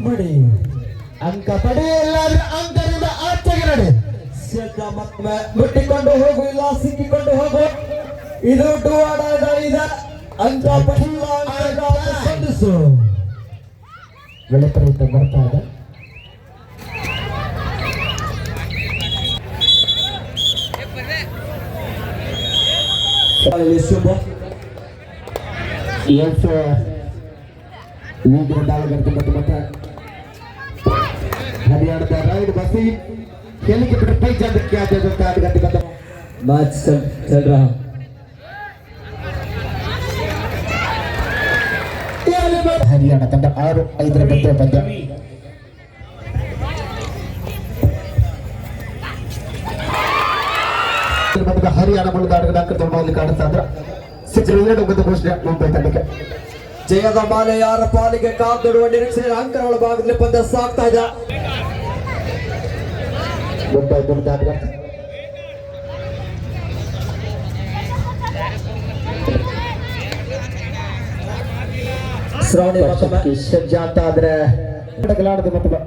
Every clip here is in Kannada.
ಬಡಿ ಅಂಕ ಪಡಿ ಎಲ್ಲಾದ್ರೂ ಅಂಕದಿಂದ ಆಚೆಗೆ ನಡೆ ಮತ್ತೊಮ್ಮೆ ಮುಟ್ಟಿಕೊಂಡು ಹೋಗು ಇಲ್ಲ ಸಿಕ್ಕಿಕೊಂಡು ಹೋಗು ಇದು ಡೂವಾಡ ಇದ ಅಂಕ ಪಡಿಲ್ಲ ಸಂಧಿಸು ಬೆಳಪರಿತ ಬರ್ತಾ ಇದೆ ಶುಭ ಎಸ್ ವೀಗ್ರ ದಾಳಗರ್ತಿ ಮತ್ತೆ हरियाणा राइड बसी खेल के फिर पै जाते क्या जाता है गति खत्म मैच चल रहा हरियाणा ತಂಡ 6-5 ರ ಪಂದ್ಯ ಹರಿಯಾಣ ಬಲದಾಟದ ಅಂಕದಲ್ಲಿ ಕಾಣಿಸ್ತಾ ಇದ್ರೆ 6 ಒಂದು ಘೋಷಣೆ ಮುಂಬೈ ತಂಡಕ್ಕೆ ಜಯದ ಮಾಲೆ ಯಾರ ಪಾಲಿಗೆ ಕಾದುಡುವ ನಿರೀಕ್ಷೆ ಅಂಕಗಳ ಭಾಗದಲ್ಲಿ ಪಂದ್ಯ ಸಾಗ್ತಾ ಇದೆ ಮುಂಬೈ ಬಲದಾಟ ಶ್ರಾವಣಿ ಸಜ್ಜಾತ ಆದ್ರೆ ಗೆಲಾಡದ ಮತ್ತೊಮ್ಮೆ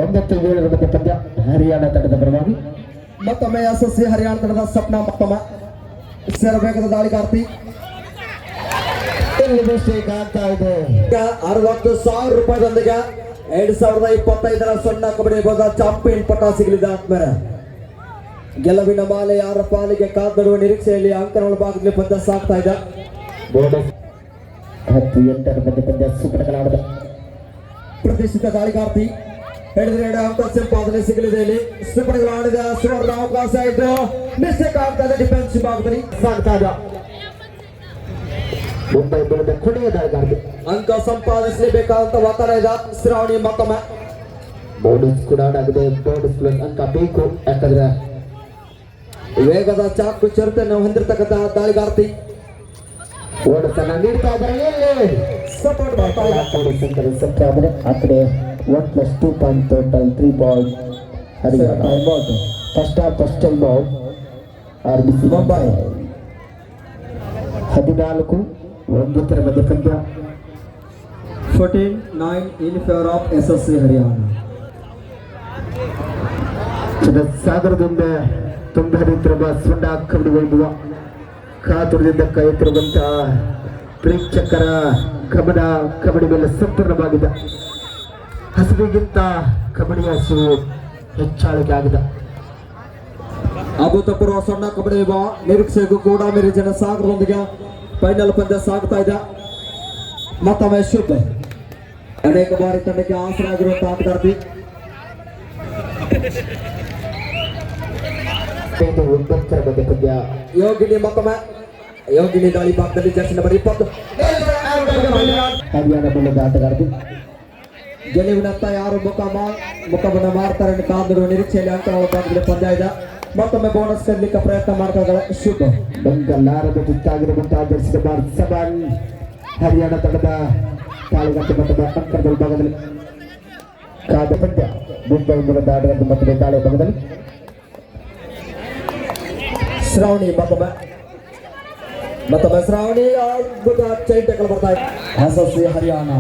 9-7 ಪಂದ್ಯ ಹರಿಯಾಣ ತಂಡದ ಪರವಾಗಿ ಮತ್ತೊಮ್ಮೆ ಯಶಸ್ವಿ ಹರಿಯಾಣ ತಂಡದ ಸಪ್ನ ಮತ್ತೊಮ್ಮೆ ಸೇರಬೇಕಾದ ದಾಳಿಗಾರ್ತಿ 60,000 ರೂಪಾಯಿದೊಂದಿಗೆ 2025 ಸಣ್ಣ ಕಬಡ್ಡಿ ವಿಭಾಗ ಚಾಂಪಿಯನ್ ಪಟ್ಟ ಸಿಗಲಿದೆ ಆತ್ಮರ ಗೆಲುವಿನ ಮಾಲೆ ಯಾರ ಪಾಲಿಗೆ ಕಾದುಡುವ ನಿರೀಕ್ಷೆಯಲ್ಲಿ ಅಂಕಗಳ ಭಾಗದಲ್ಲಿ ಪಂದ್ಯ ಸಾಗ್ತಾ ಇದೆ 10-8 ಪಂದ್ಯ ಸುಪಟಕಲಾಡದ ಪ್ರತಿಷ್ಠಿತ ದಾಳಿಗಾರ್ತಿ ಹಿಡಿದ್ರೆ 2 ಅಂಕ ಸಂಪಾದನೆ ಸಿಗಲಿದೆ ಇಲ್ಲಿ ಸುಪಟಕಲಾಡಿದ ಸುವರ್ಣ ಅವಕಾಶ ಇದ್ದು ಮಿಸ್ಟೇಕ್ ಆಗ್ತಾ ಇದೆ ಡಿಫೆನ್ಸ್ ಭಾಗದಲ್ಲಿ ಸಾಗ್ತಾ ಇದೆ ಮುಂಬೈ ಬಲದ ಕೊನೆಯ ದಾಳಿಗಾರ್ತಿ ಅಂಕ ಸಂಪಾದಿಸಲೇಬೇಕಾದಂತ ಒತ್ತಡ ಇದೆ ಶ್ರಾವಣಿ ಮತ್ತೊಮ್ಮೆ ಬೋನಸ್ ಕೂಡ ಆಗಿದೆ ಬೋನಸ್ ಪ್ಲಸ್ ಅಂಕ ಬೇಕು ಯಾಕಂದ್ರೆ ವೇಗದ ಚಾಕು ಚರಿತೆಯನ್ನು ಹೊಂದಿರತಕ್ಕಂತ ದಾಳಿಗಾರ್ತಿ ಓಡಸನ್ನ ನೀಡ್ತಾ ಇದ್ದಾರೆ ಸಪೋರ್ಟ್ ಮಾಡ್ತಾ ಇದ್ದಾರೆ ಸಂಖ್ಯೆ ಆದರೆ ಆ ಕಡೆ 1+2 point total 3 ball Haryana first time out RBC Mumbai 14-1 ಮಧ್ಯ ಪಂದ್ಯ 14-9 in favor of SSC Haryana ಸಾಗರದಿಂದ ತುಂಬ ಹರಿತಿರುವ ಸುಂಡ ಕಬಡ್ಡಿ ವೈಭವ ಕಾತುರದಿಂದ ಕಾಯುತ್ತಿರುವಂತ ಪ್ರೇಕ್ಷಕರ ಕಬಡ್ಡಿ ಮೇಲೆ ಸಂಪೂರ್ಣವಾಗಿದೆ ಹಸಿವಿಗಿಂತ ಕಬಡ್ಡಿ ಹಸಿವು ಹೆಚ್ಚಾಳಿಕೆ ಆಗಿದೆ ಅಭೂತಪೂರ್ವ ಸಣ್ಣ ಕಬಡ್ಡಿ ವಿಭಾಗ ನಿರೀಕ್ಷೆಗೂ ಕೂಡ ಮೇರೆ ಜನ ಸಾಗರದೊಂದಿಗೆ ಫೈನಲ್ ಪಂದ್ಯ ಸಾಗ್ತಾ ಇದೆ ಮತ್ತೊಮ್ಮೆ ಶುಭ ಅನೇಕ ಬಾರಿ ತಂಡಕ್ಕೆ ಆಸರಾಗಿರುವಂತಹ ಆಟಗಾರ್ತಿ ಪಂದ್ಯ ಯೋಗಿನಿ ಮತ್ತೊಮ್ಮೆ ಯೋಗಿನಿ ದಾಳಿ ಭಾಗದಲ್ಲಿ ಜರ್ಸಿ ನಂಬರ್ 20 ಹರಿಯಾಣ ಬಲದ ಆಟಗಾರ್ತಿ ಗೆಲುವಿನತ್ತ ಯಾರು ಮುಖವನ್ನು ಮಾಡ್ತಾರೆ ಕಾದುಡುವ ನಿರೀಕ್ಷೆಯಲ್ಲಿ ಅಂಕಗಳ ಭಾಗದಲ್ಲಿ ಪಂದ್ಯ ಇದೆ ಮತ್ತೊಮ್ಮೆ ಬೋನಸ್ ಕದಲಿಕ್ಕೆ ಪ್ರಯತ್ನ ಮಾಡ್ತಾ ಇದ್ದಾರೆ ಶುಭ ಬಂಗಲಾರದ ತುತ್ತಾಗಿರುವಂತಹ ಜರ್ಸಿ ನಂಬರ್ 7 ಹರಿಯಾಣ ತಂಡದ ತಾಳಿಗಂಟೆ ಮಟ್ಟದ ಅಂಕದ ಭಾಗದಲ್ಲಿ ಕಾದ ಪಂದ್ಯ ಮುಂಬೈ ಮೂಲದ ಆಟಗಾರ್ತಿ ಮತ್ತೊಮ್ಮೆ ತಾಳೆ ಭಾಗದಲ್ಲಿ ಶ್ರಾವಣಿ ಮತ್ತೊಮ್ಮೆ ಶ್ರಾವಣಿ ಅದ್ಭುತ ಚೈಂಟಗಳು ಬರ್ತಾ ಇದೆ SSC ಹರಿಯಾಣ